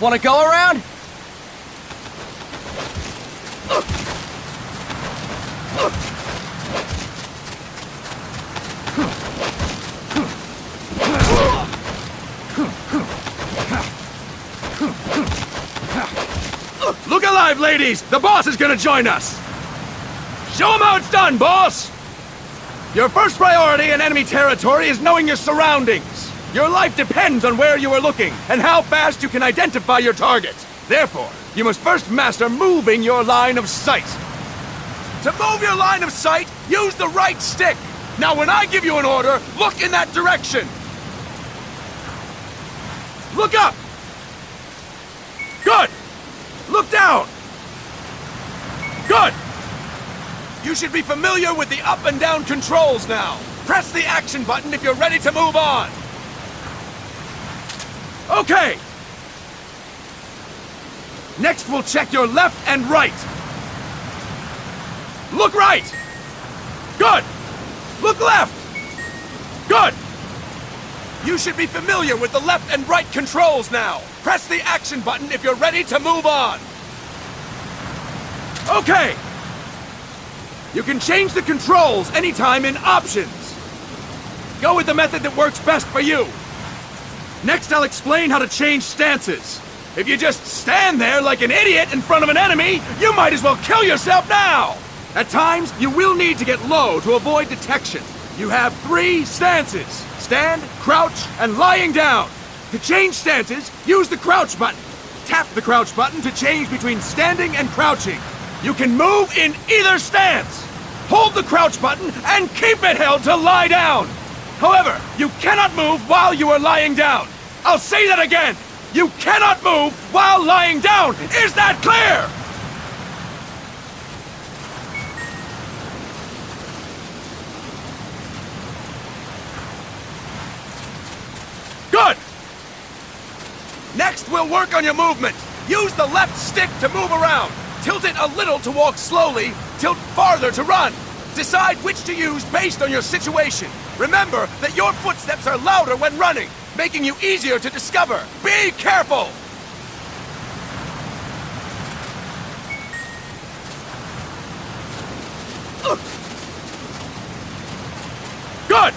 Wanna go around? Look alive, ladies! The boss is gonna join us! Show him how it's done, boss! Your first priority in enemy territory is knowing your surroundings. Your life depends on where you are looking and how fast you can identify your target. Therefore, you must first master moving your line of sight. To move your line of sight, use the right stick. Now when I give you an order, look in that direction. Look up! Good! Look down! Good! You should be familiar with the up and down controls now. Press the action button if you're ready to move on. Okay! Next we'll check your left and right. Look right! Good! Look left! Good! You should be familiar with the left and right controls now. Press the action button if you're ready to move on. Okay! You can change the controls anytime in Options. Go with the method that works best for you. Next, I'll explain how to change stances. If you just stand there like an idiot in front of an enemy, you might as well kill yourself now! At times, you will need to get low to avoid detection. You have 3 stances: stand, crouch, and lying down. To change stances, use the crouch button. Tap the crouch button to change between standing and crouching. You can move in either stance. Hold the crouch button and keep it held to lie down. However, you cannot move while you are lying down. I'll say that again. You cannot move while lying down. Is that clear? Good. Next, we'll work on your movement. Use the left stick to move around. Tilt it a little to walk slowly, tilt farther to run. Decide which to use based on your situation. Remember that your footsteps are louder when running, making you easier to discover. Be careful! Good!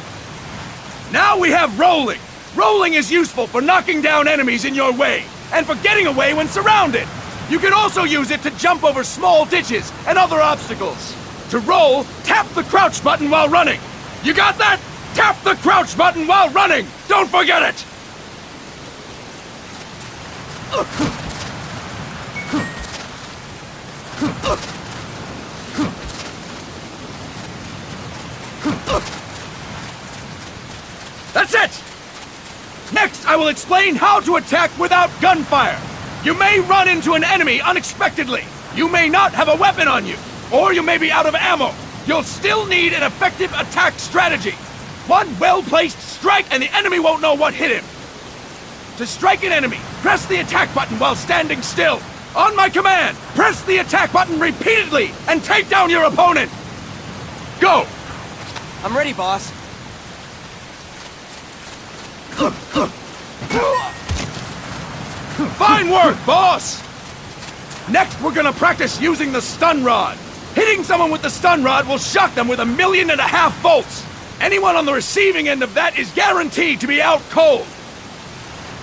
Now we have rolling. Rolling is useful for knocking down enemies in your way, and for getting away when surrounded. You can also use it to jump over small ditches and other obstacles. To roll, tap the crouch button while running. You got that? Tap the crouch button while running! Don't forget it! That's it! Next, I will explain how to attack without gunfire. You may run into an enemy unexpectedly. You may not have a weapon on you, or you may be out of ammo. You'll still need an effective attack strategy. One well-placed strike and the enemy won't know what hit him. To strike an enemy, press the attack button while standing still. On my command, press the attack button repeatedly and take down your opponent. Go! I'm ready, boss. Fine work, boss! Next, we're gonna practice using the stun rod. Hitting someone with the stun rod will shock them with 1.5 million volts. Anyone on the receiving end of that is guaranteed to be out cold.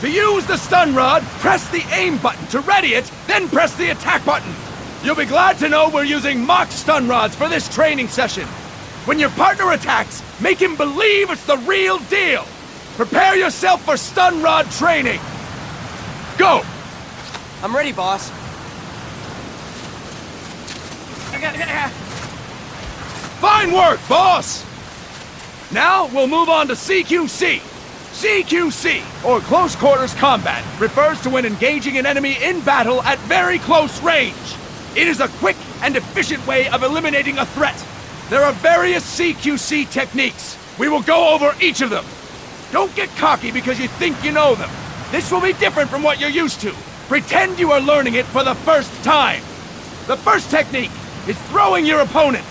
To use the stun rod, press the aim button to ready it, then press the attack button. You'll be glad to know we're using mock stun rods for this training session. When your partner attacks, make him believe it's the real deal. Prepare yourself for stun rod training. Go! I'm ready, boss. Fine work, boss! Now we'll move on to CQC. CQC, or Close Quarters Combat, refers to when engaging an enemy in battle at very close range. It is a quick and efficient way of eliminating a threat. There are various CQC techniques. We will go over each of them. Don't get cocky because you think you know them. This will be different from what you're used to. Pretend you are learning it for the first time. The first technique is throwing your opponent.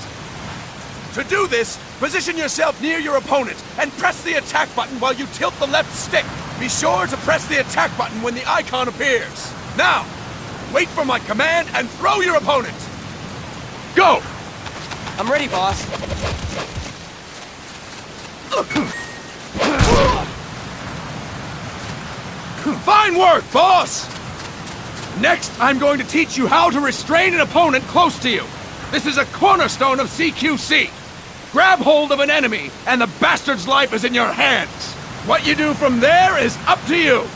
To do this, position yourself near your opponent and press the attack button while you tilt the left stick. be sure to press the attack button when the icon appears. Now, wait for my command and throw your opponent. Go! I'm ready, boss. Fine work, boss! Next, I'm going to teach you how to restrain an opponent close to you. This is a cornerstone of CQC. Grab hold of an enemy, and the bastard's life is in your hands. What you do from there is up to you.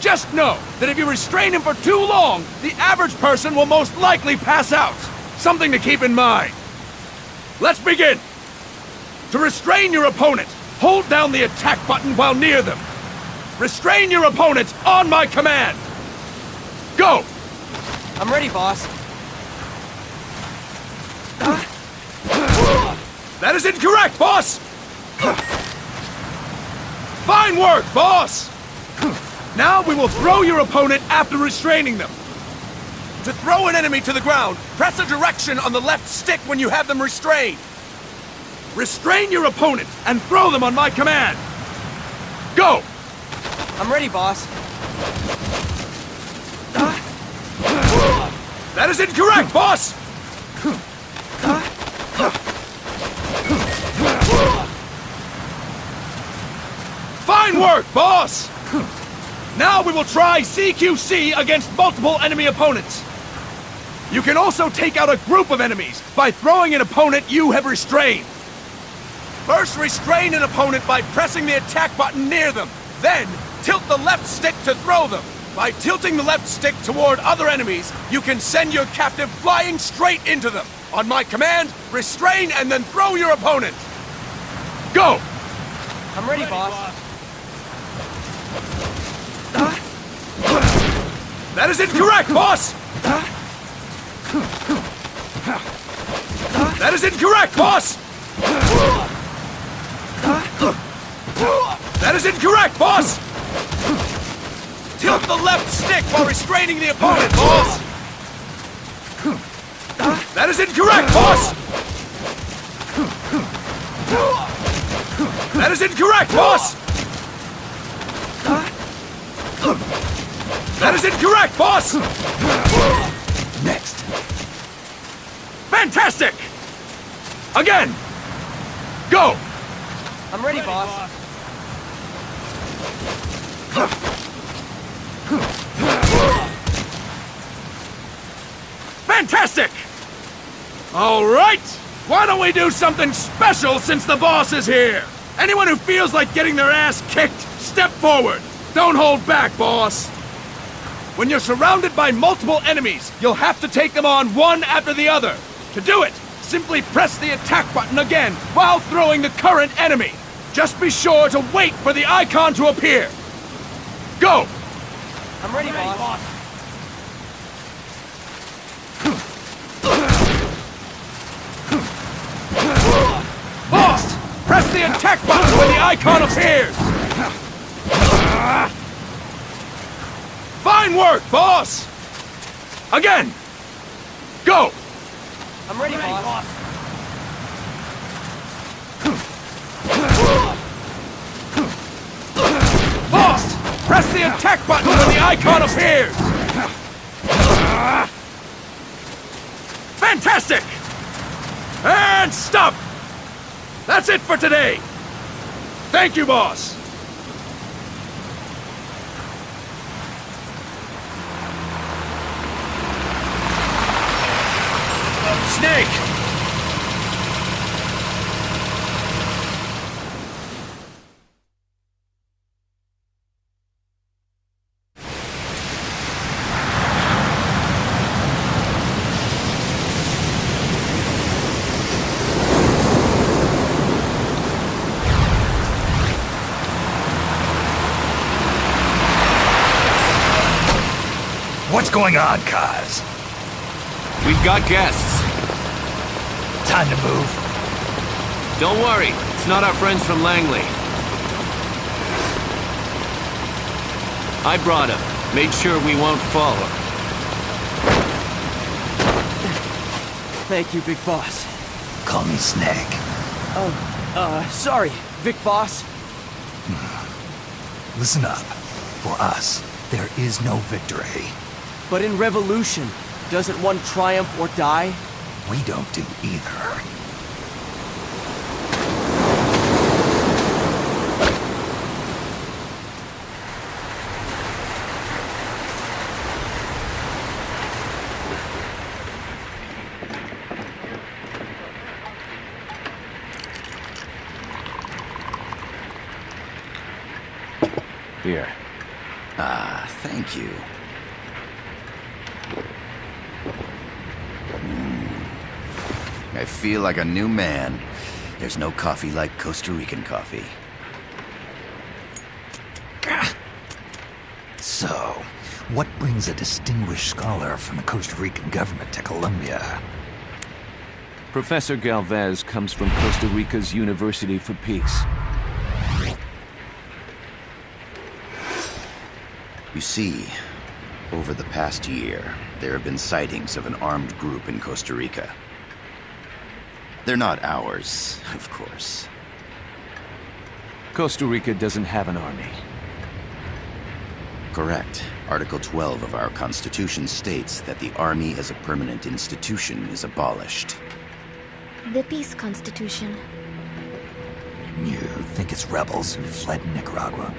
Just know that if you restrain him for too long, the average person will most likely pass out. Something to keep in mind. Let's begin. To restrain your opponent, hold down the attack button while near them. Restrain your opponent on my command. Go! I'm ready, boss. That is incorrect, boss! Fine work, boss! Now we will throw your opponent after restraining them. To throw an enemy to the ground, press a direction on the left stick when you have them restrained. Restrain your opponent and throw them on my command. Go! I'm ready, boss. That is incorrect, boss! Fine work, boss! Now we will try CQC against multiple enemy opponents. You can also take out a group of enemies by throwing an opponent you have restrained. First, restrain an opponent by pressing the attack button near them. Then, tilt the left stick to throw them. By tilting the left stick toward other enemies, you can send your captive flying straight into them. On my command, restrain and then throw your opponent. Go! I'm ready, boss. That is incorrect, boss! That is incorrect, boss! That is incorrect, boss! Tilt the left stick while restraining the opponent, boss! That is incorrect, boss! That is incorrect, boss! That is incorrect, boss! Next. Fantastic! Again! Go! I'm ready, boss. Fantastic! All right! Why don't we do something special since the boss is here? Anyone who feels like getting their ass kicked, step forward. Don't hold back, boss. When you're surrounded by multiple enemies, you'll have to take them on one after the other. To do it, simply press the attack button again while throwing the current enemy. Just be sure to wait for the icon to appear. Go! I'm ready, boss. Boss! Press the attack button when the icon appears! Fine work, boss! Again! Go! I'm ready, boss. Boss! Press the attack button when the icon appears! Fantastic! And stop! That's it for today! Thank you, boss! Snake! What's going on, Kaz? We've got guests. Time to move. Don't worry, it's not our friends from Langley. I brought him. Made sure we won't fall. Thank you, Big Boss. Call me Snake. Sorry, Vic Boss. Listen up. For us, there is no victory. But in revolution, doesn't one triumph or die? We don't do either. Here. Ah, thank you. I feel like a new man. There's no coffee like Costa Rican coffee. So, what brings a distinguished scholar from the Costa Rican government to Colombia? Professor Galvez comes from Costa Rica's University for Peace. You see, over the past year, there have been sightings of an armed group in Costa Rica. They're not ours, of course. Costa Rica doesn't have an army. Correct. Article 12 of our Constitution states that the Army as a permanent institution is abolished. The Peace Constitution. You think it's rebels who fled Nicaragua?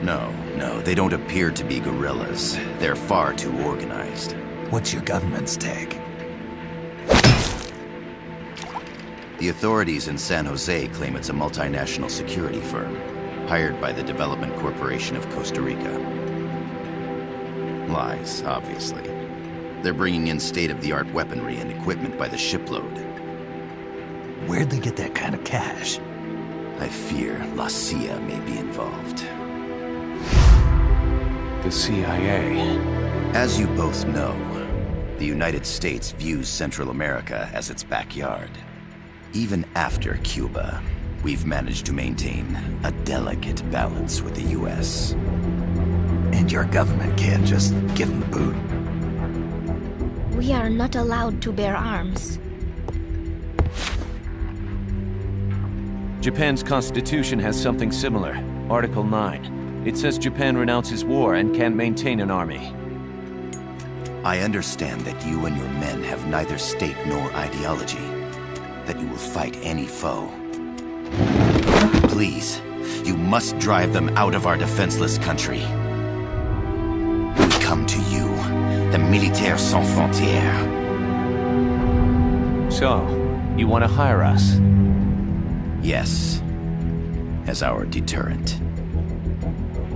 No, they don't appear to be guerrillas. They're far too organized. What's your government's take? The authorities in San Jose claim it's a multinational security firm, hired by the Development Corporation of Costa Rica. Lies, obviously. They're bringing in state-of-the-art weaponry and equipment by the shipload. Where'd they get that kind of cash? I fear La CIA may be involved. The CIA. As you both know, the United States views Central America as its backyard. Even after Cuba, we've managed to maintain a delicate balance with the U.S. And your government can't just give them the boot? We are not allowed to bear arms. Japan's constitution has something similar. Article 9. It says Japan renounces war and can't maintain an army. I understand that you and your men have neither state nor ideology. That you will fight any foe. Please, you must drive them out of our defenseless country. We come to you, the Militaires Sans Frontières. So, you want to hire us? Yes, as our deterrent.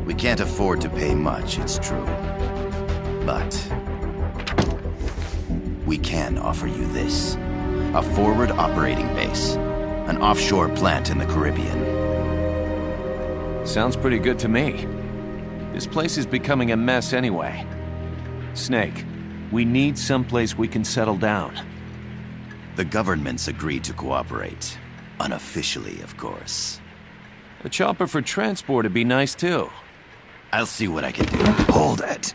We can't afford to pay much, it's true. But we can offer you this. A forward operating base. An offshore plant in the Caribbean. Sounds pretty good to me. This place is becoming a mess anyway. Snake, we need someplace we can settle down. The government's agreed to cooperate. Unofficially, of course. A chopper for transport would be nice too. I'll see what I can do. Hold it.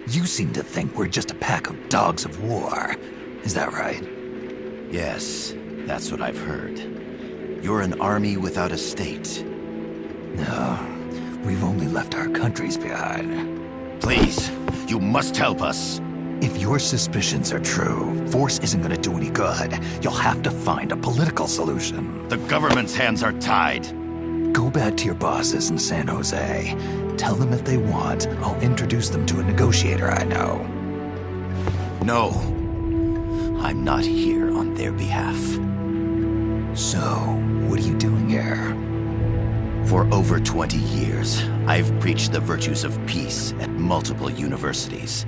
You seem to think we're just a pack of dogs of war. Is that right? Yes, that's what I've heard. You're an army without a state. No, we've only left our countries behind. Please, you must help us. If your suspicions are true, force isn't gonna do any good. You'll have to find a political solution. The government's hands are tied. Go back to your bosses in San Jose. Tell them if they want, I'll introduce them to a negotiator I know. No. I'm not here on their behalf. So, what are you doing here? For over 20 years, I've preached the virtues of peace at multiple universities.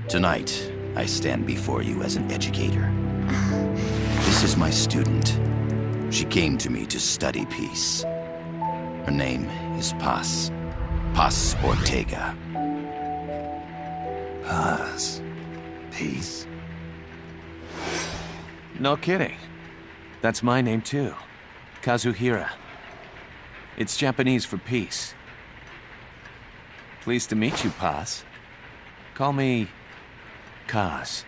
Tonight, I stand before you as an educator. This is my student. She came to me to study peace. Her name is Paz. Paz Ortega. Paz. Peace. No kidding. That's my name too. Kazuhira. It's Japanese for peace. Pleased to meet you, Paz. Call me Kaz.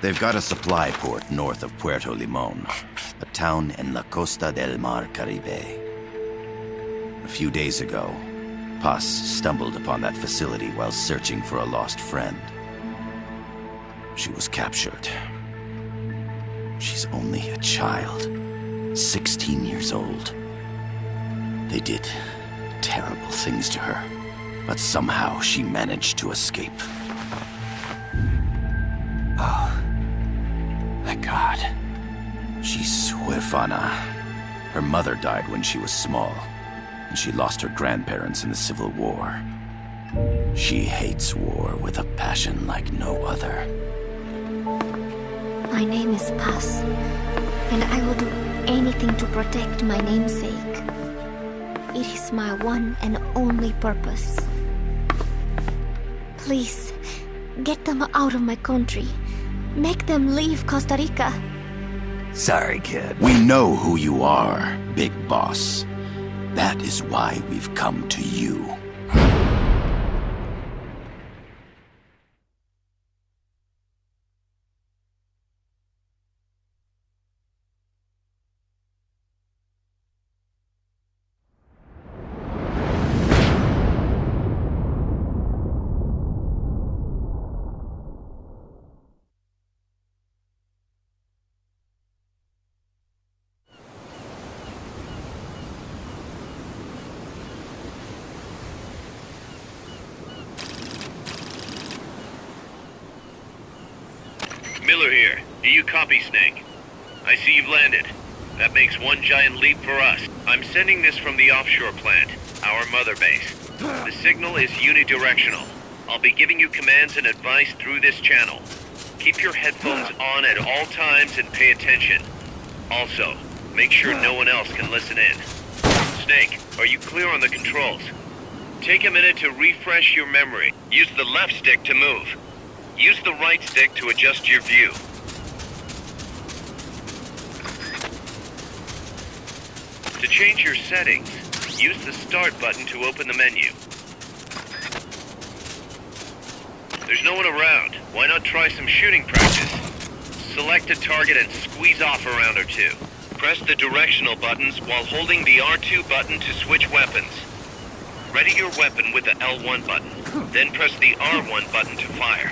They've got a supply port north of Puerto Limon, a town in la Costa del Mar Caribe. A few days ago, Paz stumbled upon that facility while searching for a lost friend. She was captured. She's only a child, 16 years old. They did terrible things to her, but somehow she managed to escape. Oh, thank God. She's huérfana. Her mother died when she was small, and she lost her grandparents in the Civil War. She hates war with a passion like no other. My name is Paz, and I will do anything to protect my namesake. It is my one and only purpose. Please, get them out of my country. Make them leave Costa Rica. Sorry, kid. We know who you are, Big Boss. That is why we've come to you. Miller here. Do you copy, Snake? I see you've landed. That makes one giant leap for us. I'm sending this from the offshore plant, our mother base. The signal is unidirectional. I'll be giving you commands and advice through this channel. Keep your headphones on at all times and pay attention. Also, make sure no one else can listen in. Snake, are you clear on the controls? Take a minute to refresh your memory. Use the left stick to move. Use the right stick to adjust your view. To change your settings, use the Start button to open the menu. There's no one around. Why not try some shooting practice? Select a target and squeeze off a round or two. Press the directional buttons while holding the R2 button to switch weapons. Ready your weapon with the L1 button, then press the R1 button to fire.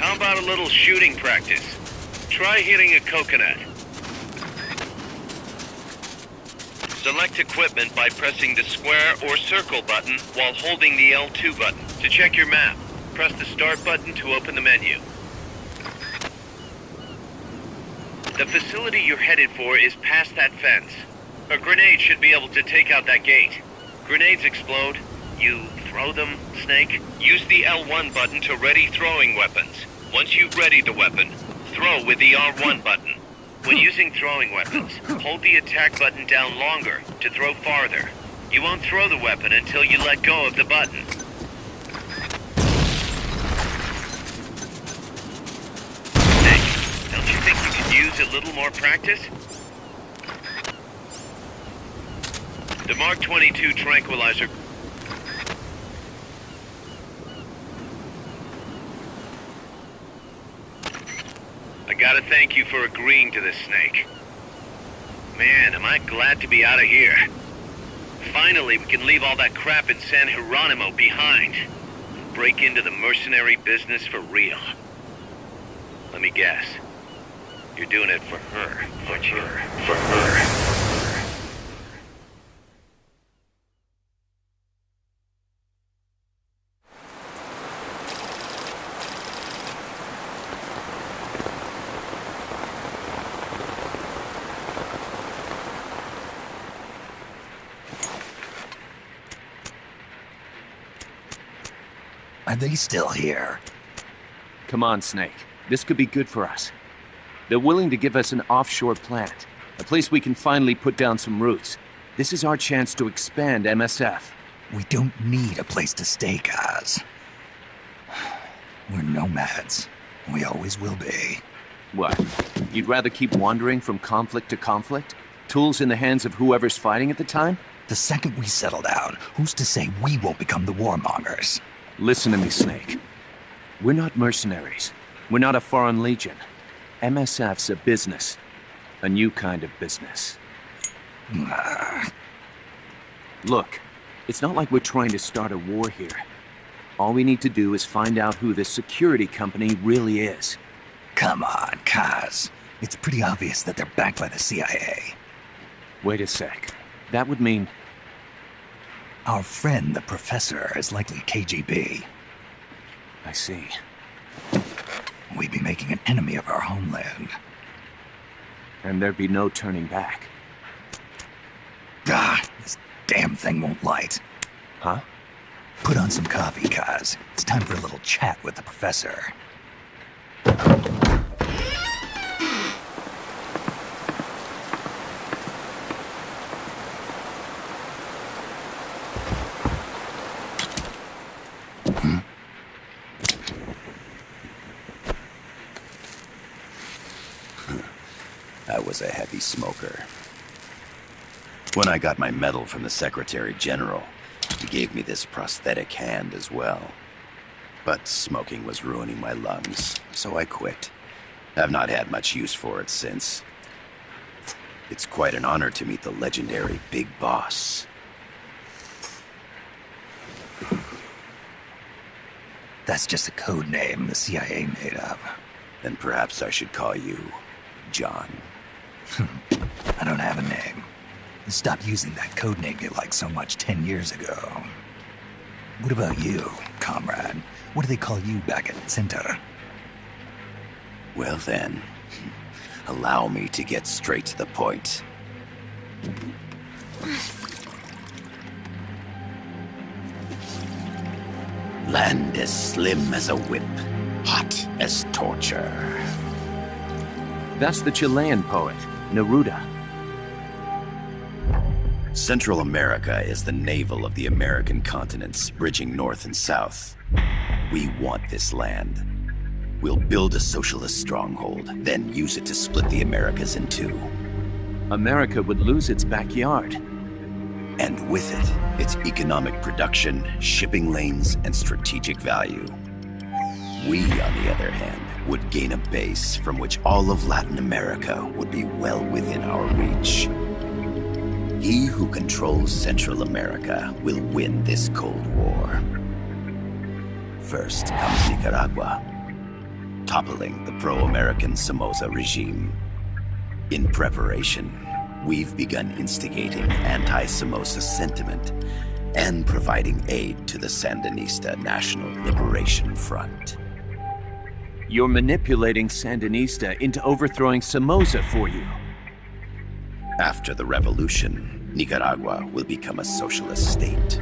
How about a little shooting practice? Try hitting a coconut. Select equipment by pressing the square or circle button while holding the L2 button. To check your map, press the Start button to open the menu. The facility you're headed for is past that fence. A grenade should be able to take out that gate. Grenades explode. You throw them, Snake? Use the L1 button to ready throwing weapons. Once you've readied the weapon, throw with the R1 button. When using throwing weapons, hold the attack button down longer to throw farther. You won't throw the weapon until you let go of the button. Snake, don't you think you could use a little more practice? The Mark 22 tranquilizer. I gotta thank you for agreeing to this, Snake. Man, am I glad to be out of here. Finally, we can leave all that crap in San Geronimo behind. And break into the mercenary business for real. Let me guess. You're doing it for her, aren't you? For her. Are they still here? Come on, Snake. This could be good for us. They're willing to give us an offshore plant, a place we can finally put down some roots. This is our chance to expand MSF. We don't need a place to stay, guys. We're nomads. We always will be. What? You'd rather keep wandering from conflict to conflict? Tools in the hands of whoever's fighting at the time? The second we settle down, who's to say we won't become the warmongers? Listen to me, Snake. We're not mercenaries. We're not a foreign legion. MSF's a business. A new kind of business. Look, it's not like we're trying to start a war here. All we need to do is find out who this security company really is. Come on, Kaz. It's pretty obvious that they're backed by the CIA. Wait a sec. That would mean... Our friend, the professor, is likely KGB. I see. We'd be making an enemy of our homeland. And there'd be no turning back. This damn thing won't light. Huh? Put on some coffee, Kaz. It's time for a little chat with the professor. I was a heavy smoker. When I got my medal from the Secretary General, he gave me this prosthetic hand as well. But smoking was ruining my lungs, so I quit. I've not had much use for it since. It's quite an honor to meet the legendary Big Boss. That's just a code name the CIA made up. Then perhaps I should call you John. I don't have a name. Stop using that code name you liked so much 10 years ago. What about you, comrade? What do they call you back at Center? Well then, allow me to get straight to the point. Land as slim as a whip, hot as torture. That's the Chilean poet, Neruda. Central America is the navel of the American continents, bridging north and south. We want this land. We'll build a socialist stronghold, then use it to split the Americas in two. America would lose its backyard. And with it, its economic production, shipping lanes, and strategic value. We, on the other hand, would gain a base from which all of Latin America would be well within our reach. He who controls Central America will win this Cold War. First comes Nicaragua, toppling the pro-American Somoza regime. In preparation, we've begun instigating anti-Somoza sentiment and providing aid to the Sandinista National Liberation Front. You're manipulating Sandinista into overthrowing Somoza for you. After the revolution, Nicaragua will become a socialist state.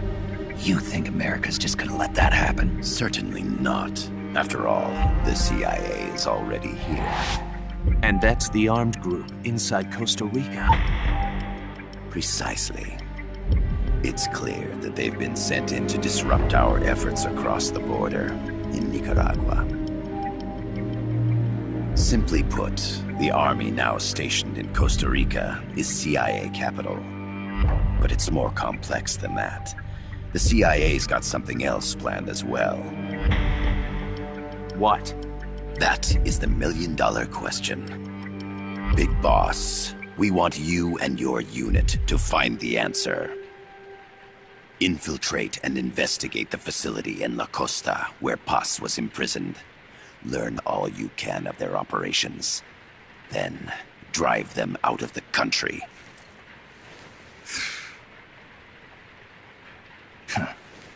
You think America's just gonna let that happen? Certainly not. After all, the CIA is already here. And that's the armed group inside Costa Rica. Precisely. It's clear that they've been sent in to disrupt our efforts across the border in Nicaragua. Simply put, the army now stationed in Costa Rica is CIA capital. But it's more complex than that. The CIA's got something else planned as well. What? That is the million-dollar question. Big Boss, we want you and your unit to find the answer. Infiltrate and investigate the facility in La Costa where Paz was imprisoned. Learn all you can of their operations. Then, drive them out of the country.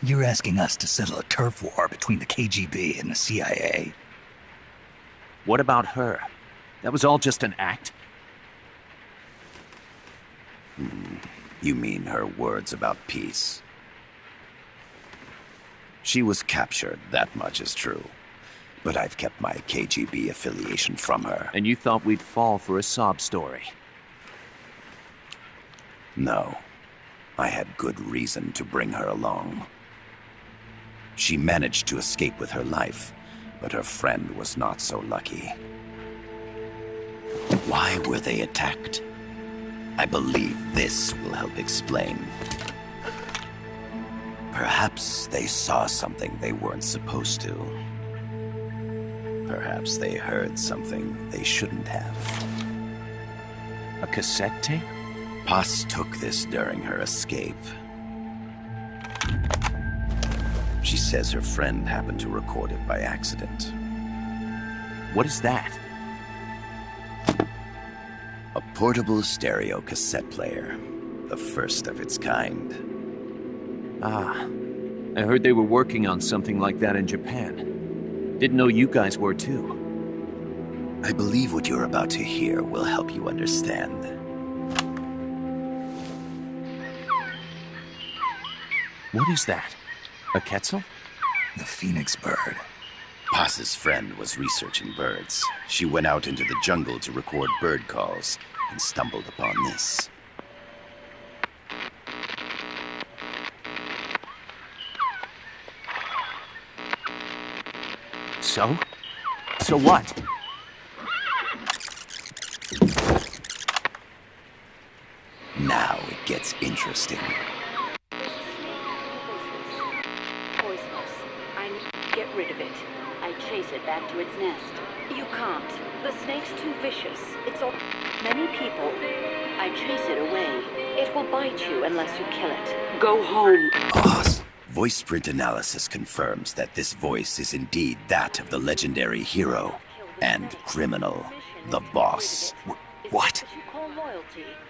You're asking us to settle a turf war between the KGB and the CIA? What about her? That was all just an act? You mean her words about peace? She was captured, that much is true. But I've kept my KGB affiliation from her. And you thought we'd fall for a sob story? No. I had good reason to bring her along. She managed to escape with her life, but her friend was not so lucky. Why were they attacked? I believe this will help explain. Perhaps they saw something they weren't supposed to. Perhaps they heard something they shouldn't have. A cassette tape? Paz took this during her escape. She says her friend happened to record it by accident. What is that? A portable stereo cassette player. The first of its kind. Ah, I heard they were working on something like that in Japan. Didn't know you guys were too. I believe what you're about to hear will help you understand. What is that? A quetzal? The phoenix bird. Paz's friend was researching birds. She went out into the jungle to record bird calls and stumbled upon this. So? So what? Now it gets interesting. Poisonous. I need to get rid of it. I chase it back to its nest. You can't. The snake's too vicious. It's all... Many people. I chase it away. It will bite you unless you kill it. Go home. Boss. Voice print analysis confirms that this voice is indeed that of the legendary hero and criminal, the boss. What?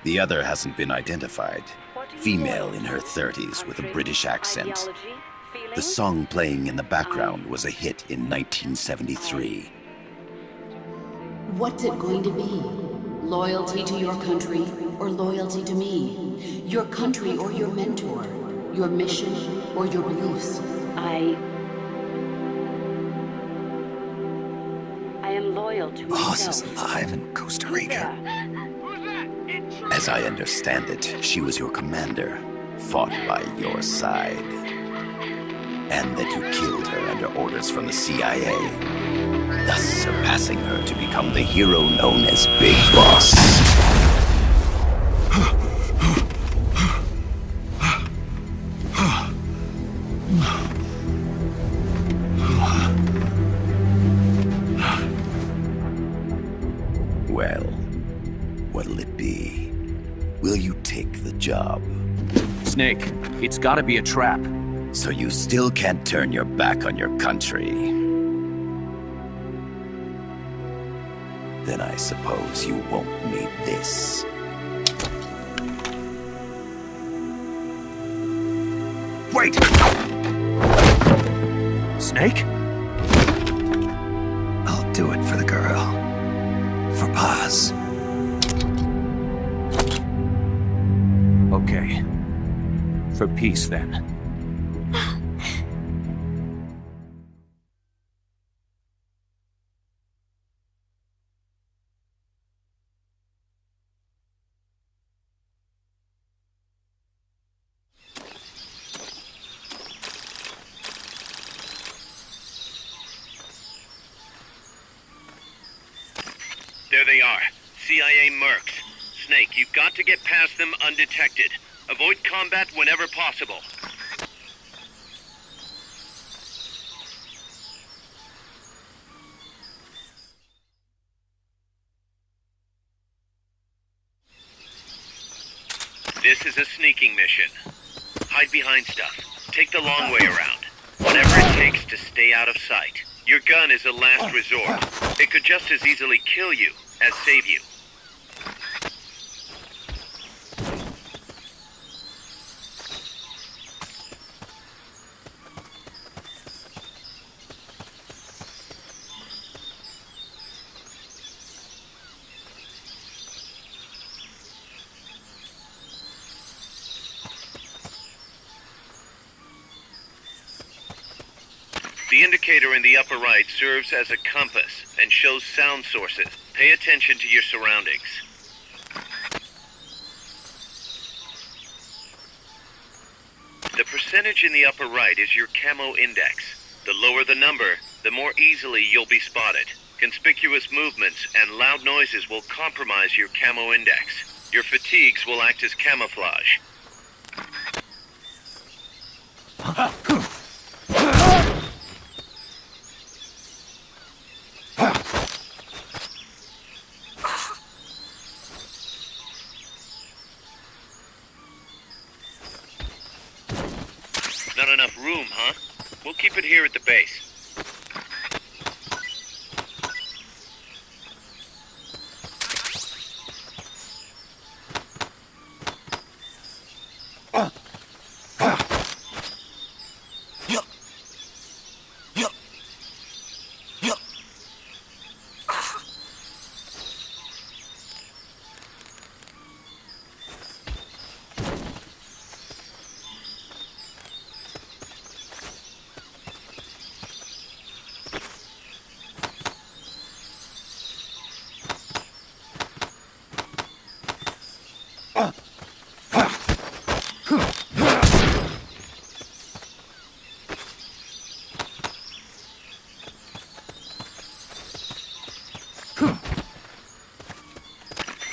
The other hasn't been identified. Female in her 30s with a British accent. The song playing in the background was a hit in 1973. What's it going to be? Loyalty to your country or loyalty to me? Your country or your mentor? Your mission or your beliefs? I am loyal to Boss myself. is alive in Costa Rica. As I understand it, she was your commander, fought by your side. And that you killed her under orders from the CIA, thus surpassing her to become the hero known as Big Boss. Well, what'll it be? Will you take the job? Snake, it's gotta be a trap. So you still can't turn your back on your country? Then I suppose you won't need this. Wait! Snake? I'll do it for the girl. For Paz. Okay. For peace, then. There they are. CIA mercs. Snake, you've got to get past them undetected. Avoid combat whenever possible. This is a sneaking mission. Hide behind stuff. Take the long way around. Whatever it takes to stay out of sight. Your gun is a last resort. It could just as easily kill you as save you. The indicator in the upper right serves as a compass and shows sound sources. Pay attention to your surroundings. The percentage in the upper right is your camo index. The lower the number, the more easily you'll be spotted. Conspicuous movements and loud noises will compromise your camo index. Your fatigues will act as camouflage. room, huh? We'll keep it here at the base.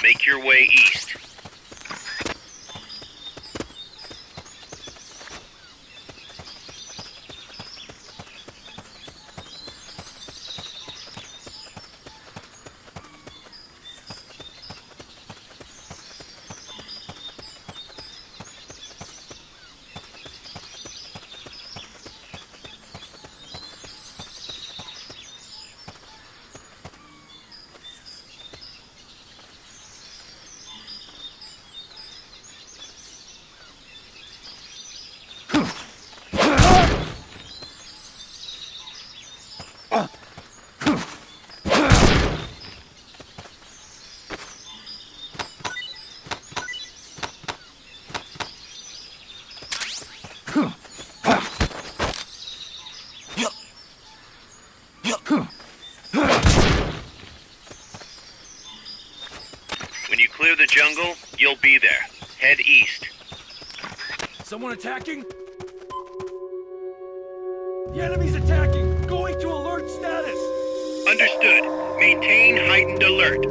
Make your way east. When you clear the jungle, you'll be there. Head east. Someone attacking? The enemy's attacking! Going to alert status! Understood. Maintain heightened alert.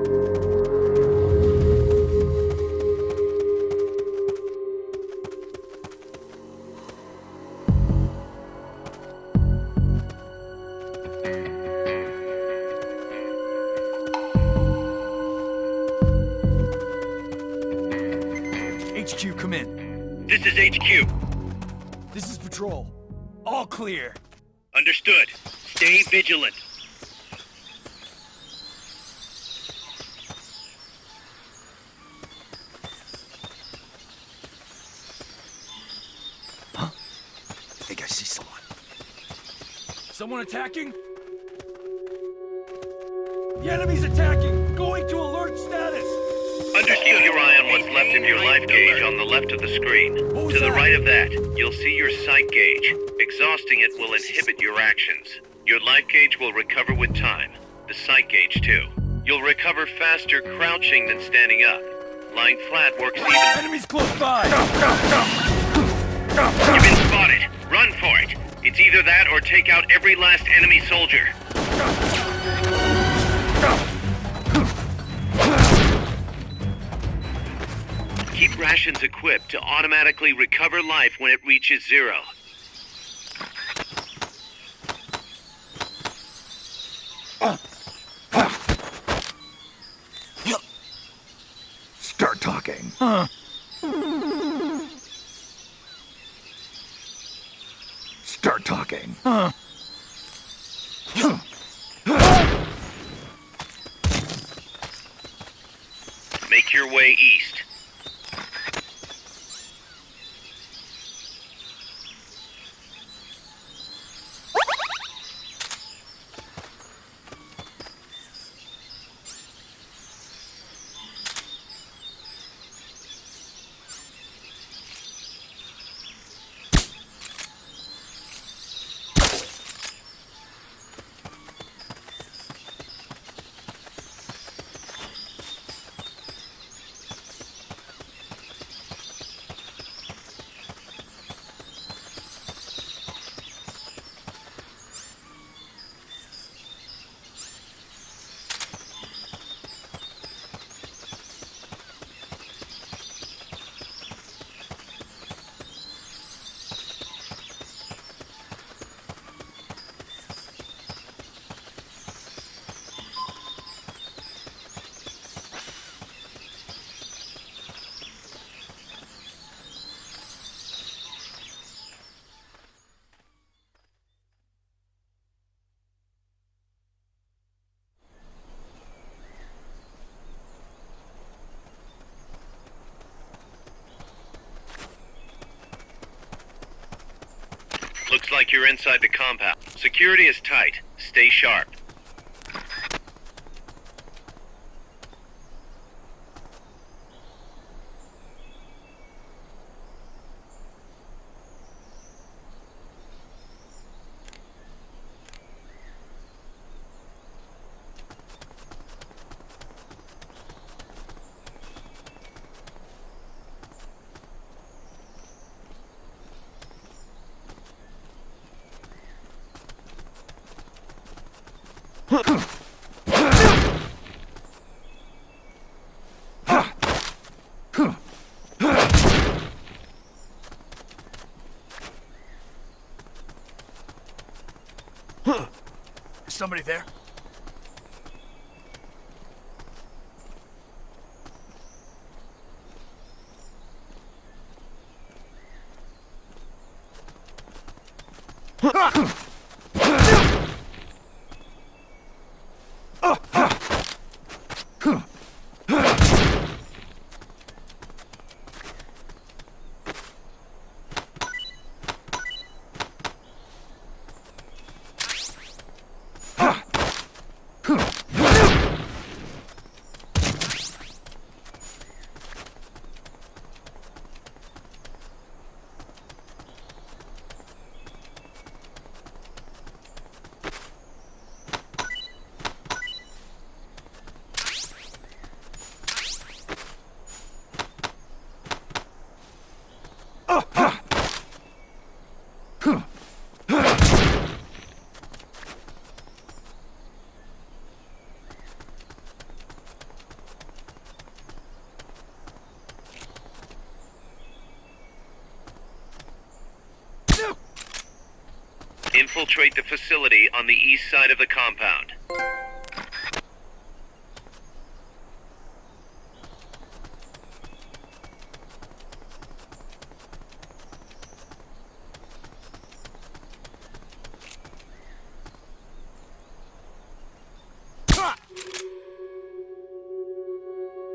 HQ, come in. This is HQ. This is Patrol. All clear. Understood. Stay vigilant. I think I see someone. Someone attacking? The enemy's attacking! Going to alert status! Understood. Keep your eye on what's left of your life gauge on the left of the screen. To the right of that, you'll see your sight gauge. Exhausting it will inhibit your actions. Your life gauge will recover with time. The sight gauge, too. You'll recover faster crouching than standing up. Lying flat works even... Enemies close by! You've been spotted. Run for it. It's either that or take out every last enemy soldier. Keep rations equipped to automatically recover life when it reaches 0. Start talking. Start talking. Make your way east. Looks like you're inside the compound. Security is tight. Stay sharp. Is somebody there? Infiltrate the facility on the east side of the compound.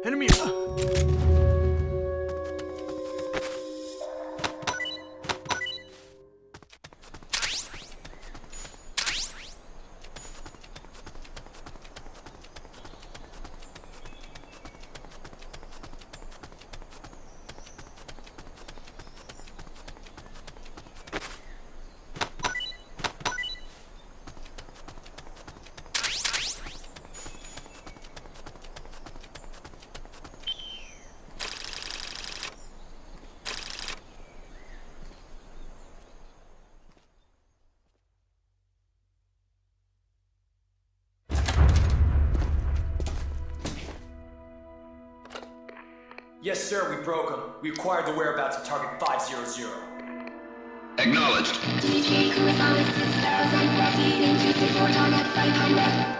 Enemy! Yes, sir, we broke them. We acquired the whereabouts of target 500. Acknowledged.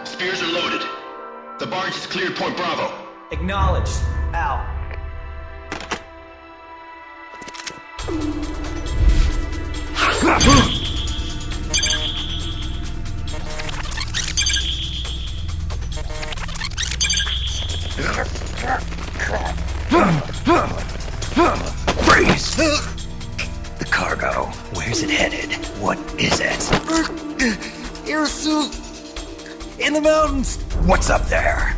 Spears are loaded. The barge has cleared Point Bravo. Acknowledged. Out. Freeze! The cargo. Where's it headed? What is it? Air suit! In the mountains! What's up there?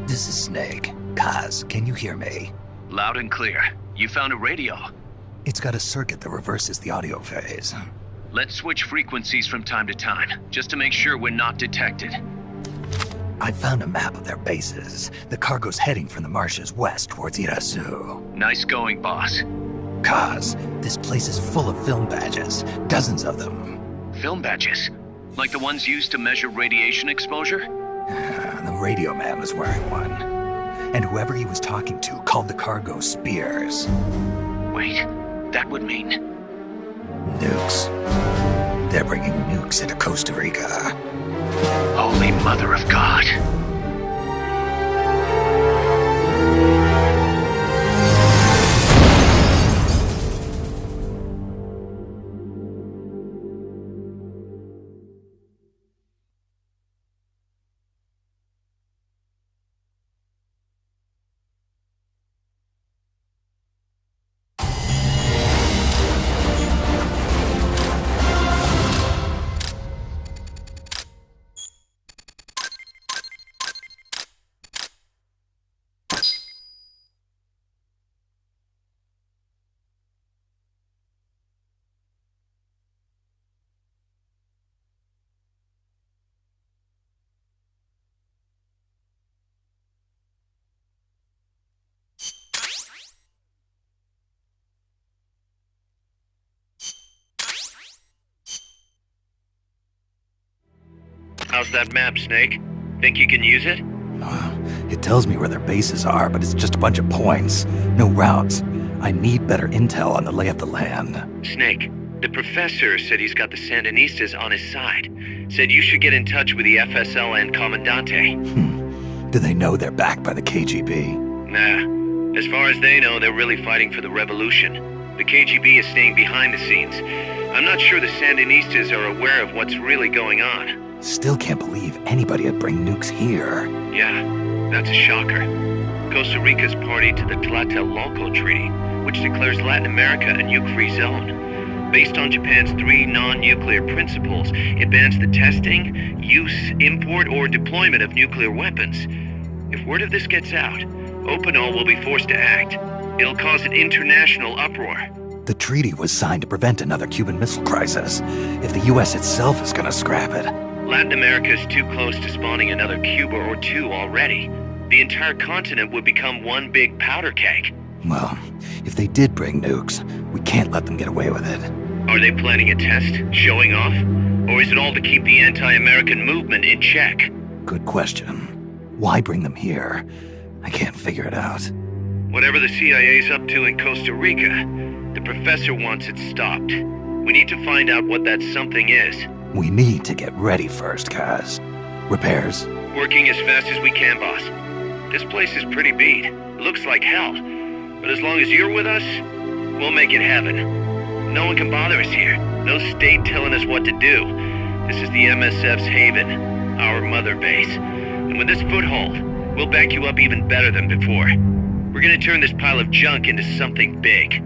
This is Snake. Kaz, can you hear me? Loud and clear. You found a radio. It's got a circuit that reverses the audio phase. Let's switch frequencies from time to time, just to make sure we're not detected. I found a map of their bases. The cargo's heading from the marshes west towards Irasu. Nice going, boss. Kaz, this place is full of film badges. Dozens of them. Film badges? Like the ones used to measure radiation exposure? The radio man was wearing one. And whoever he was talking to called the cargo spears. Wait, that would mean... Nukes. They're bringing nukes into Costa Rica. Holy Mother of God. How's that map, Snake? Think you can use it? It tells me where their bases are, but it's just a bunch of points. No routes. I need better intel on the lay of the land. Snake, the professor said he's got the Sandinistas on his side. Said you should get in touch with the FSL and Commandante. Do they know they're backed by the KGB? Nah. As far as they know, they're really fighting for the revolution. The KGB is staying behind the scenes. I'm not sure the Sandinistas are aware of what's really going on. Still can't believe anybody would bring nukes here. Yeah, that's a shocker. Costa Rica's party to the Tlatelolco Treaty, which declares Latin America a nuke-free zone. Based on Japan's 3 non-nuclear principles, it bans the testing, use, import, or deployment of nuclear weapons. If word of this gets out, Opinol will be forced to act. It'll cause an international uproar. The treaty was signed to prevent another Cuban Missile Crisis. If the U.S. itself is gonna scrap it... Latin America is too close to spawning another Cuba or 2 already. The entire continent would become one big powder keg. Well, if they did bring nukes, we can't let them get away with it. Are they planning a test? Showing off? Or is it all to keep the anti-American movement in check? Good question. Why bring them here? I can't figure it out. Whatever the CIA's up to in Costa Rica, the professor wants it stopped. We need to find out what that something is. We need to get ready first, Kaz. Repairs? Working as fast as we can, boss. This place is pretty beat. It looks like hell. But as long as you're with us, we'll make it heaven. No one can bother us here. No state telling us what to do. This is the MSF's haven, our mother base. And with this foothold, we'll back you up even better than before. We're gonna turn this pile of junk into something big.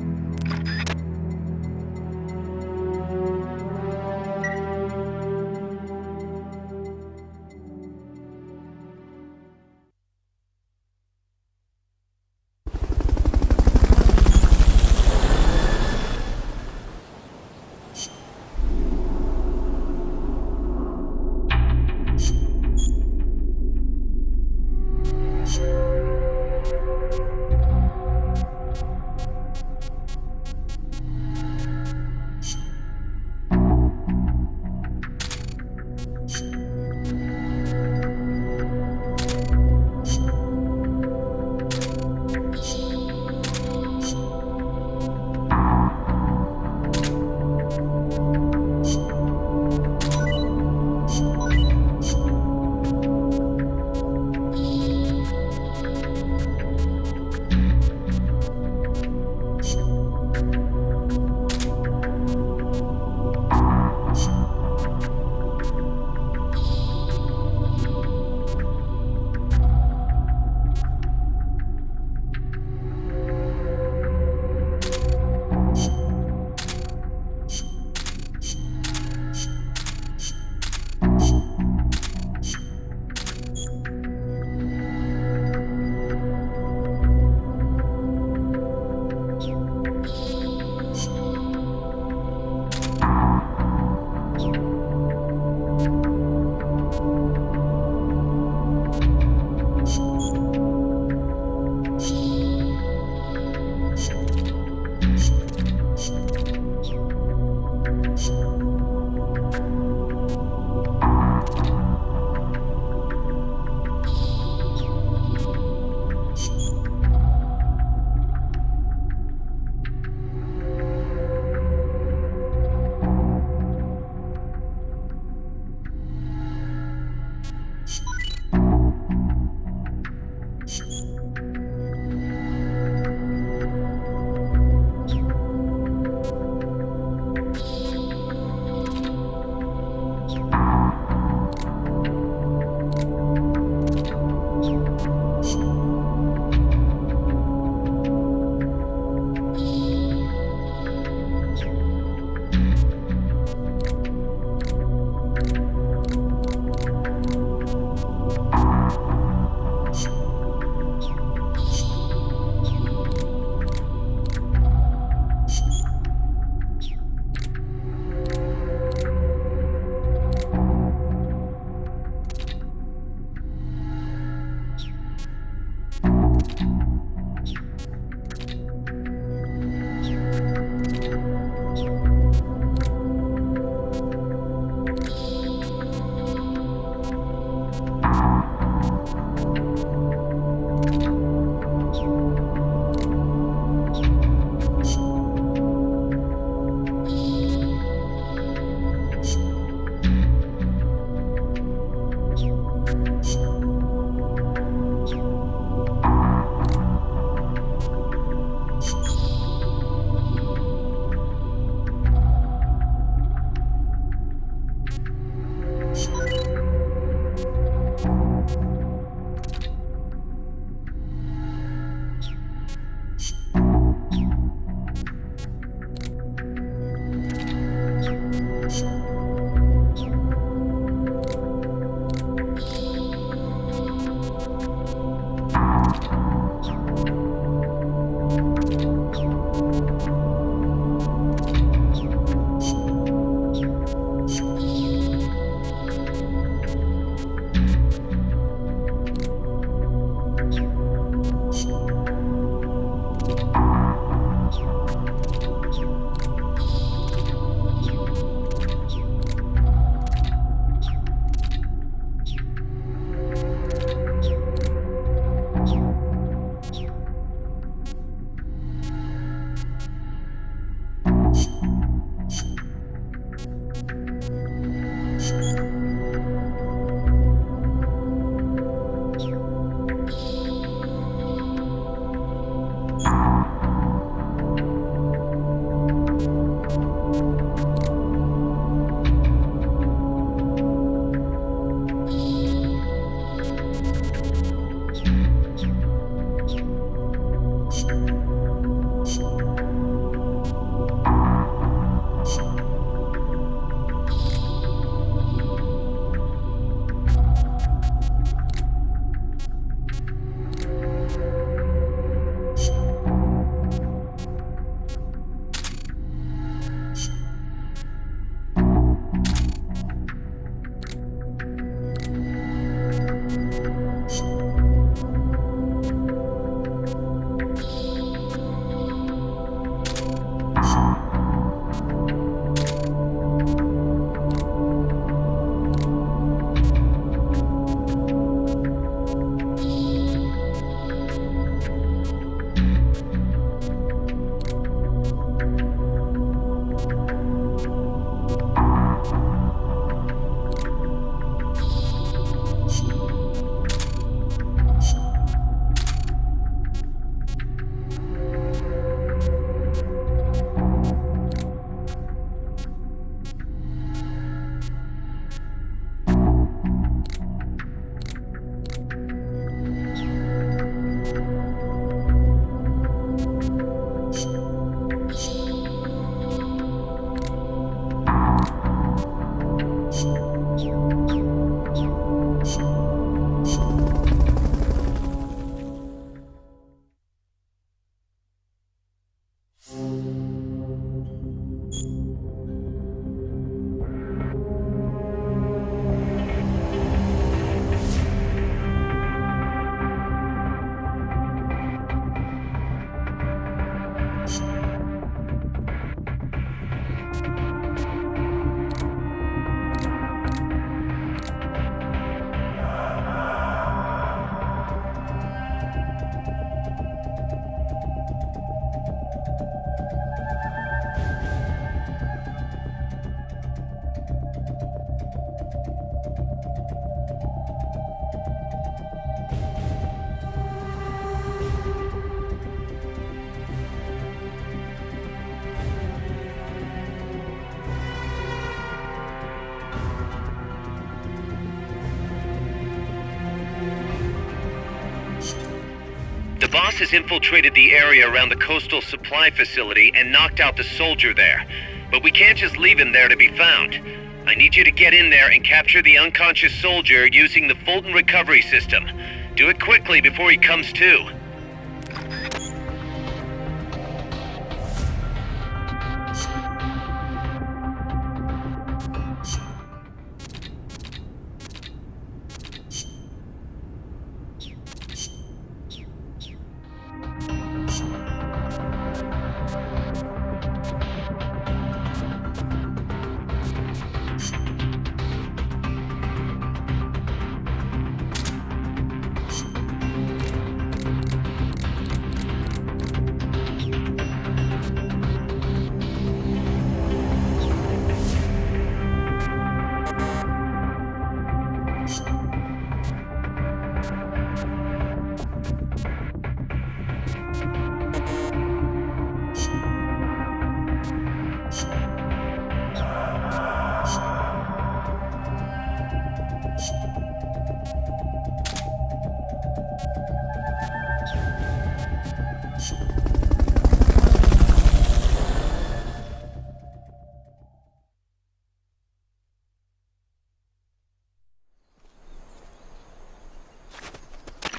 boss has infiltrated the area around the coastal supply facility and knocked out the soldier there. But we can't just leave him there to be found. I need you to get in there and capture the unconscious soldier using the Fulton recovery system. Do it quickly before he comes to.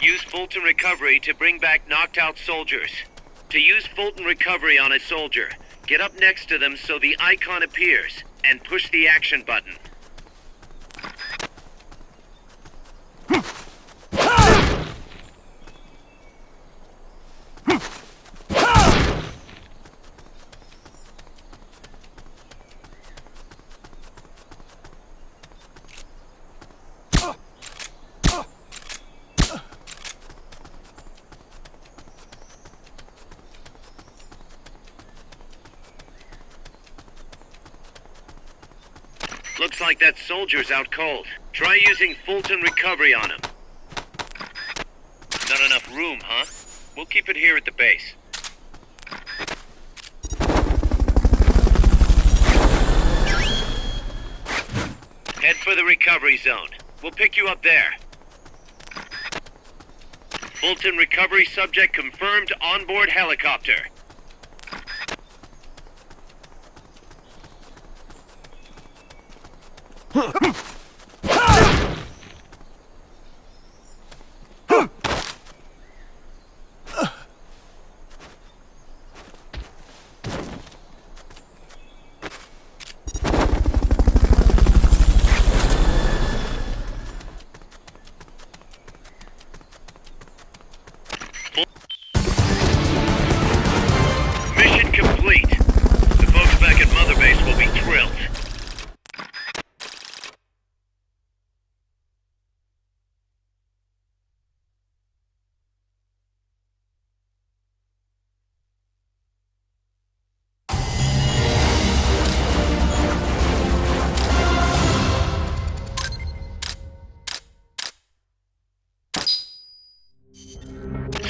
Use Fulton Recovery to bring back knocked out soldiers. To use Fulton Recovery on a soldier, get up next to them so the icon appears, and push the action button. Looks like that soldier's out cold. Try using Fulton Recovery on him. Not enough room, huh? We'll keep it here at the base. Head for the recovery zone. We'll pick you up there. Fulton Recovery subject confirmed onboard helicopter. Mission complete. The folks back at Mother Base will be thrilled.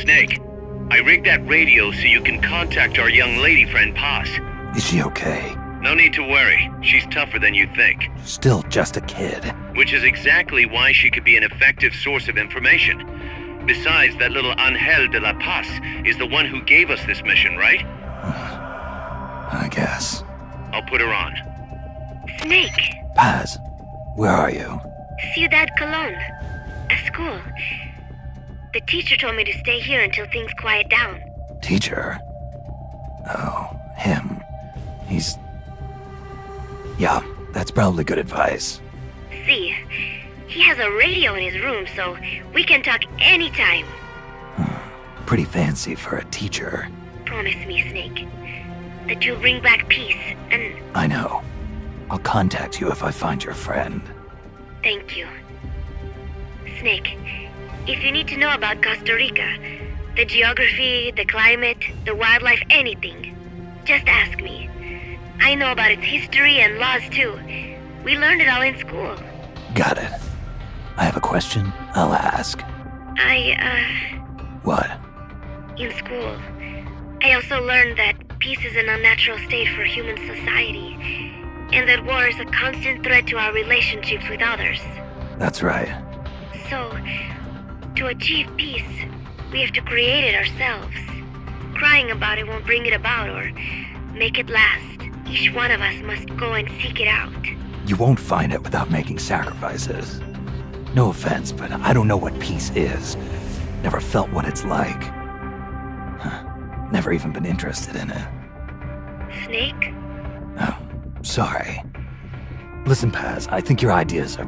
Snake, I rigged that radio so you can contact our young lady friend Paz. Is she okay? No need to worry. She's tougher than you think. Still just a kid. Which is exactly why she could be an effective source of information. Besides, that little Angel de la Paz is the one who gave us this mission, right? I guess. I'll put her on. Snake, Paz, where are you? Ciudad Colon. A school. The teacher told me to stay here until things quiet down. Teacher? Oh, him. He's... Yeah, that's probably good advice. See, he has a radio in his room, so we can talk anytime. Pretty fancy for a teacher. Promise me, Snake, that you'll bring back peace, and... I know. I'll contact you if I find your friend. Thank you. Snake, if you need to know about Costa Rica, the geography, the climate, the wildlife, anything, just ask me. I know about its history and laws too. We learned it all in school. Got it. I have a question, I'll ask. What? In school, I also learned that peace is an unnatural state for human society, and that war is a constant threat to our relationships with others. That's right. So, to achieve peace, We have to create it ourselves. Crying about it won't bring it about or make it last. Each one of us must go and seek it out. You won't find it without making sacrifices. No offense, but I don't know what peace is. Never felt what it's like. Never even been interested in it. Snake? Oh, sorry. Listen, Paz, I think your ideas are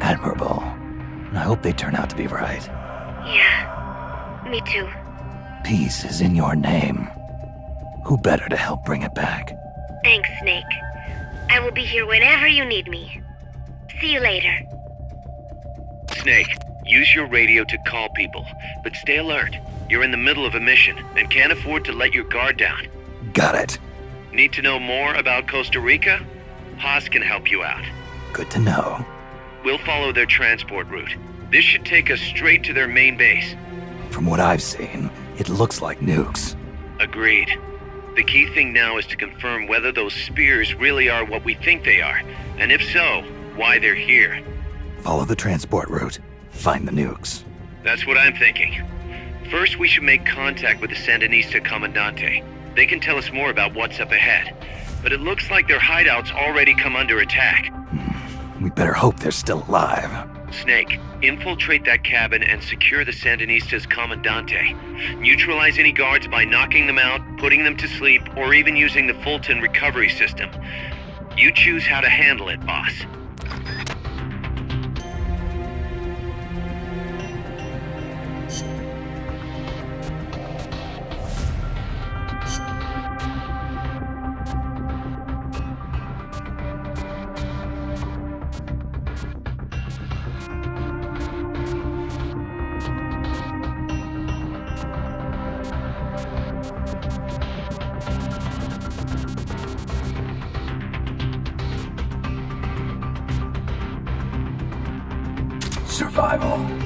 admirable, and I hope they turn out to be right. Yeah, me too. Peace is in your name. Who better to help bring it back? Thanks, Snake. I will be here whenever you need me. See you later. Snake, use your radio to call people, but stay alert. You're in the middle of a mission and can't afford to let your guard down. Got it. Need to know more about Costa Rica? Haas can help you out. Good to know. We'll follow their transport route. This should take us straight to their main base. From what I've seen, it looks like nukes. Agreed. The key thing now is to confirm whether those spears really are what we think they are, and if so, why they're here. Follow the transport route. Find the nukes. That's what I'm thinking. First, we should make contact with the Sandinista Comandante. They can tell us more about what's up ahead. But it looks like their hideout's already come under attack. We better hope they're still alive. Snake, infiltrate that cabin and secure the Sandinista's Comandante. Neutralize any guards by knocking them out, putting them to sleep, or even using the Fulton recovery system. You choose how to handle it, boss. Survival.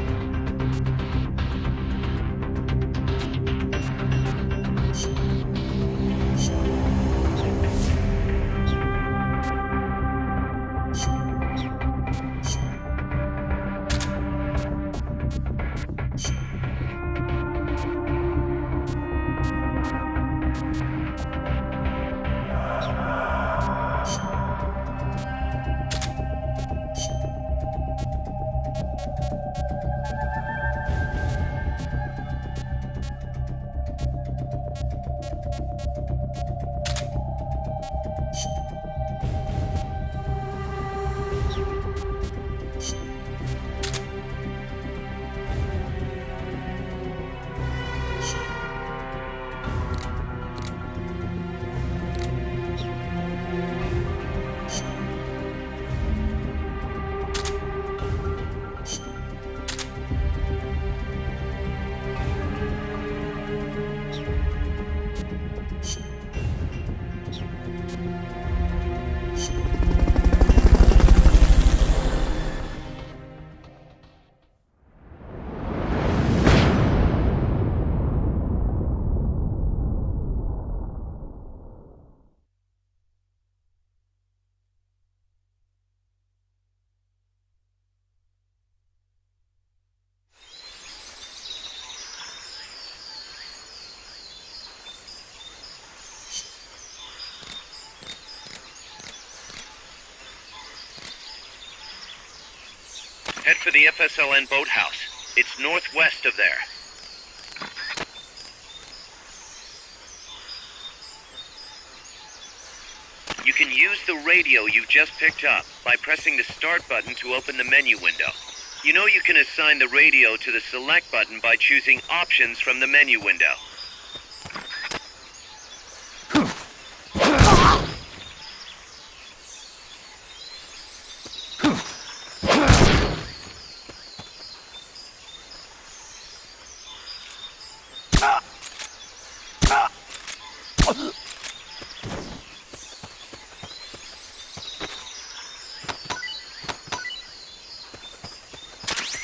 Head for the FSLN boathouse. It's northwest of there. You can use the radio you've just picked up by pressing the start button to open the menu window. You know you can assign the radio to the select button by choosing options from the menu window.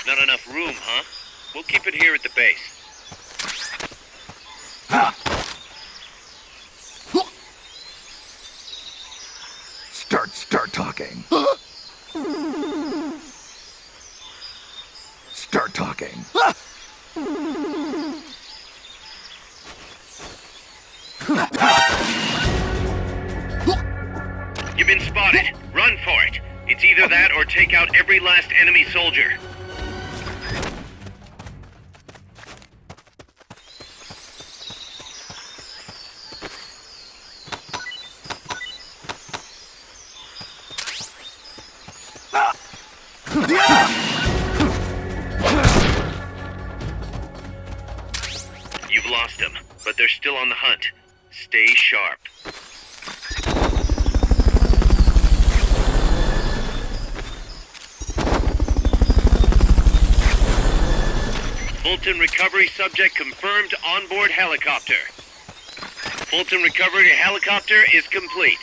Not enough room, huh? We'll keep it here at the base. Start talking. Start talking. Either that or take out every last enemy soldier. You've lost them, but they're still on the hunt. Stay sharp. Fulton recovery subject confirmed onboard helicopter. Fulton recovery helicopter is complete.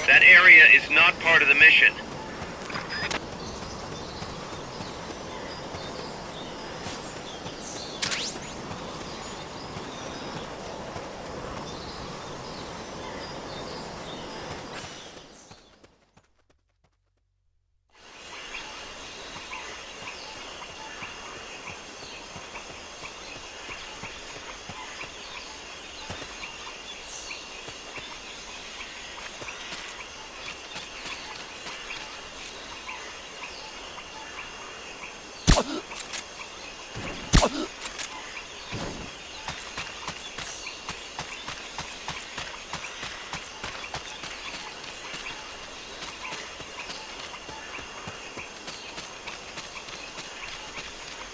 That area is not part of the mission.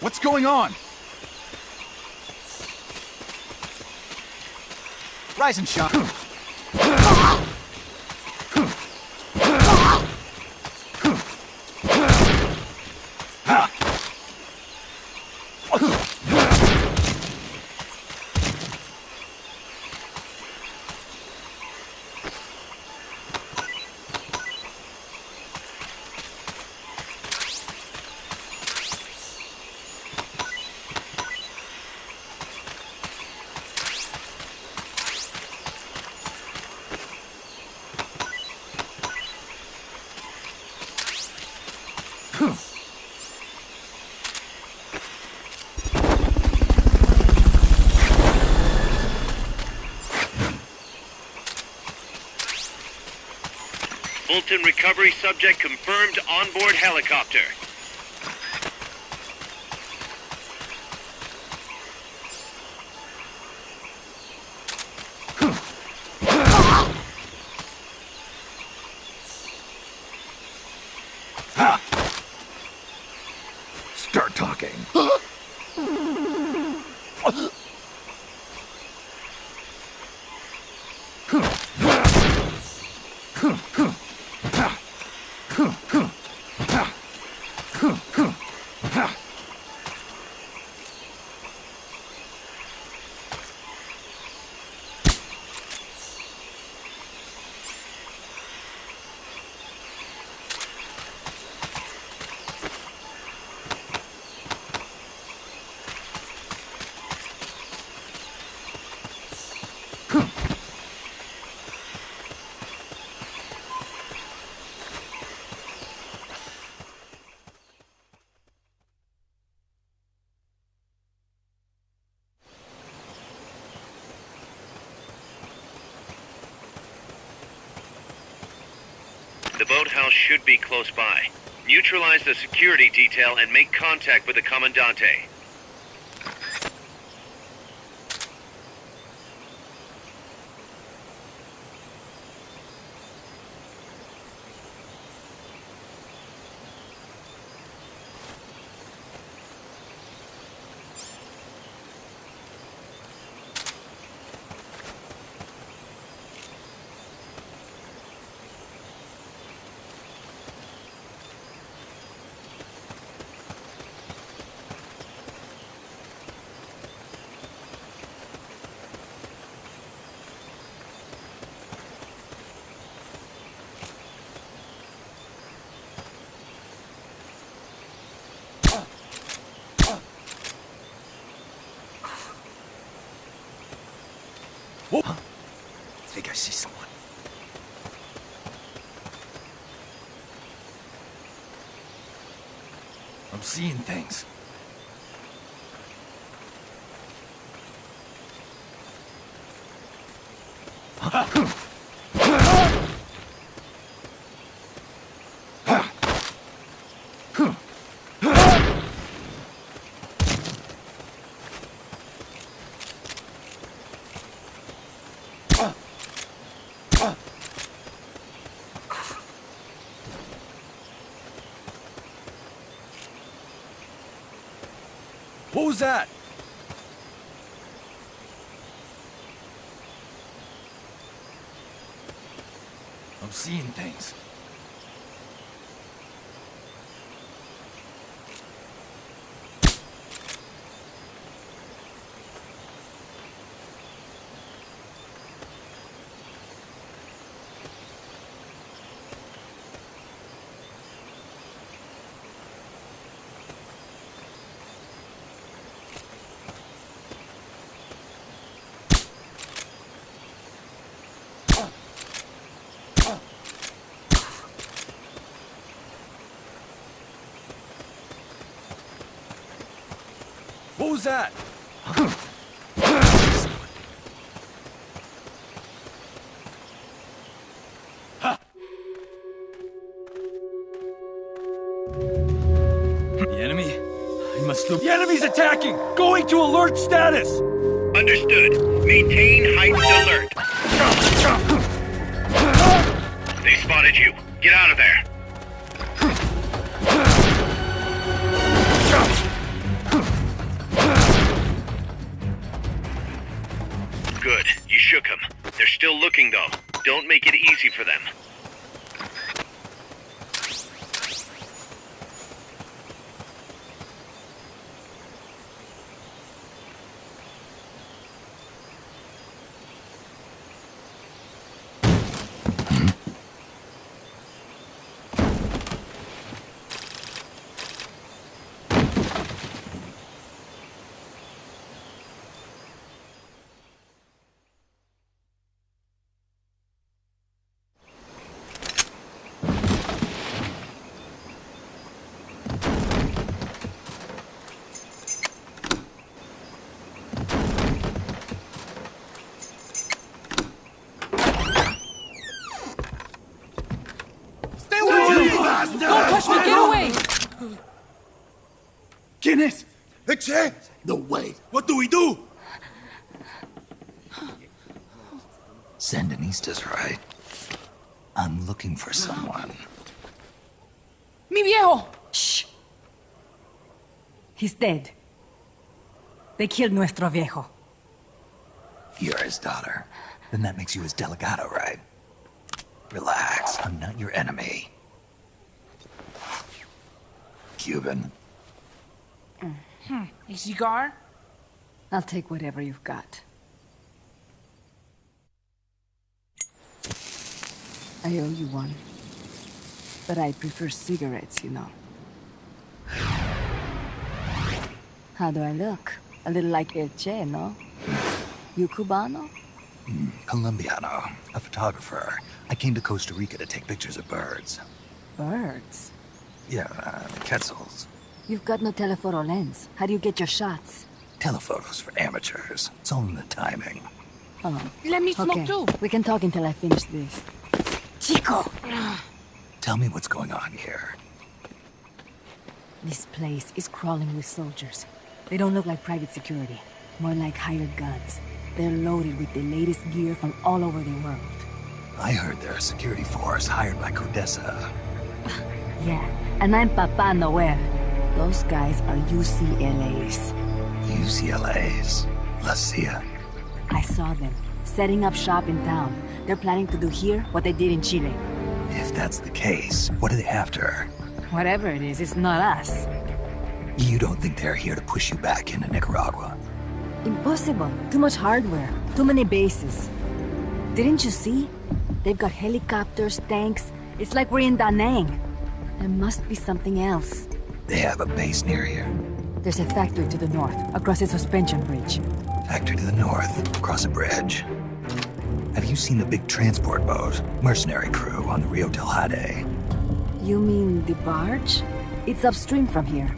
What's going on? Rise and shine. Fulton recovery subject confirmed onboard helicopter. Start talking. The boathouse should be close by. Neutralize the security detail and make contact with the Commandante. I think I see someone. I'm seeing things. What was that? I'm seeing things. What was that? The enemy? I must still... The enemy's attacking! Going to alert status! Understood. Maintain heightened alert. They spotted you. Get out of there. Good. You shook them. They're still looking, though. Don't make it easy for them. Don't touch me! Get away! ¿Quién es? Che! No way. What do we do? Sandinista's right. I'm looking for someone. Mi viejo! Shh. He's dead. They killed nuestro viejo. You're his daughter. Then that makes you his delegado, right? Relax, I'm not your enemy. Cuban. A cigar? I'll take whatever you've got. I owe you one. But I prefer cigarettes, you know. How do I look? A little like El Che, no? You Cubano? Colombiano, a photographer. I came to Costa Rica to take pictures of birds. Birds? Yeah, quetzals. You've got no telephoto lens. How do you get your shots? Telephotos for amateurs. It's all in the timing. Oh. Let me smoke Okay, too. we can talk until I finish this. Chico! Tell me what's going on here. This place is crawling with soldiers. They don't look like private security. More like hired guns. They're loaded with the latest gear from all over the world. I heard they're a security force hired by Codessa. Yeah, and I'm Papa Noel. Those guys are UCLA's. UCLA's? La CIA. I saw them, setting up shop in town. They're planning to do here what they did in Chile. If that's the case, what are they after? Whatever it is, it's not us. You don't think they're here to push you back into Nicaragua? Impossible. Too much hardware. Too many bases. Didn't you see? They've got helicopters, tanks. It's like we're in Da Nang. There must be something else. They have a base near here. There's a factory to the north, across a suspension bridge. Factory to the north, across a bridge. Have you seen the big transport boat, mercenary crew on the Rio del Jade? You mean the barge? It's upstream from here.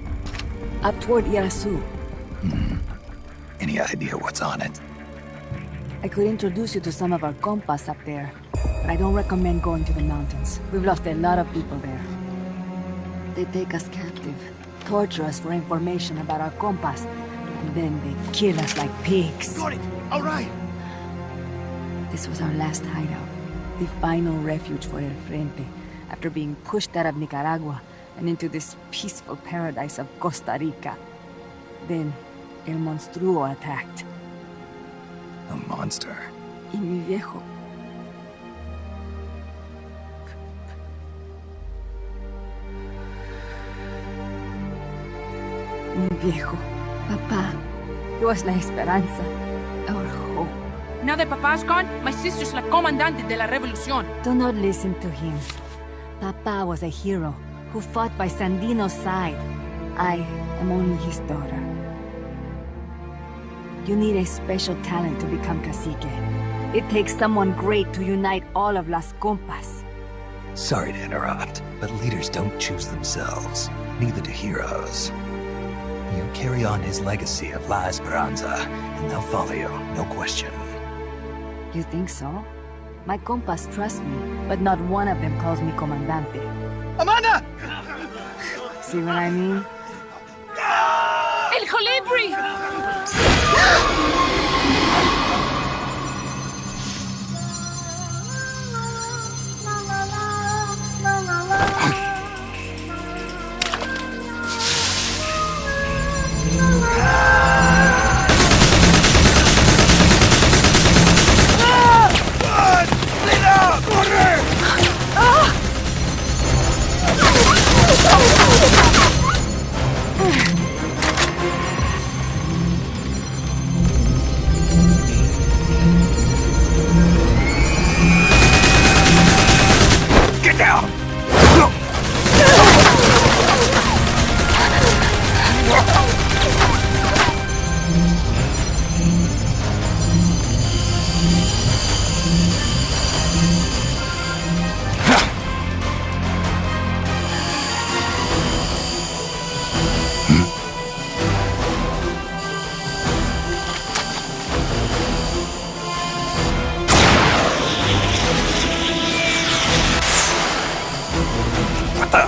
Up toward Irasu. Any idea what's on it? I could introduce you to some of our compas up there, but I don't recommend going to the mountains. We've lost a lot of people there. They take us captive, torture us for information about our compas, and then they kill us like pigs. Got it! Alright! This was our last hideout, the final refuge for El Frente, after being pushed out of Nicaragua and into this peaceful paradise of Costa Rica. Then, El Monstruo attacked. A monster. Y mi viejo. Mi viejo. Papá. He was la esperanza. Our hope. Now that Papa's gone, my sister's la comandante de la revolución. Do not listen to him. Papa was a hero who fought by Sandino's side. I am only his daughter. You need a special talent to become cacique. It takes someone great to unite all of Las Compas. Sorry to interrupt, but leaders don't choose themselves. Neither do heroes. You carry on his legacy of La Esperanza, and they'll follow you, no question. You think so? My compas trust me, but not one of them calls me comandante. Amanda! See what I mean? El Colibri! Get down! What the?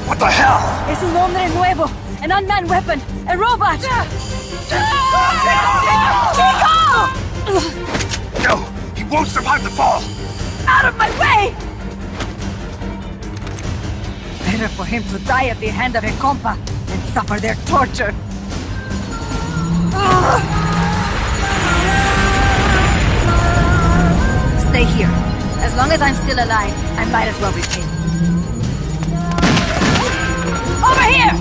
What the hell? Es un hombre nuevo, an unmanned weapon, a robot! No! He won't survive the fall! Out of my way! Better for him to die at the hand of a compa than suffer their torture. Stay here. As long as I'm still alive, I might as well be paid. Over here!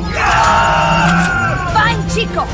Fine, Chico!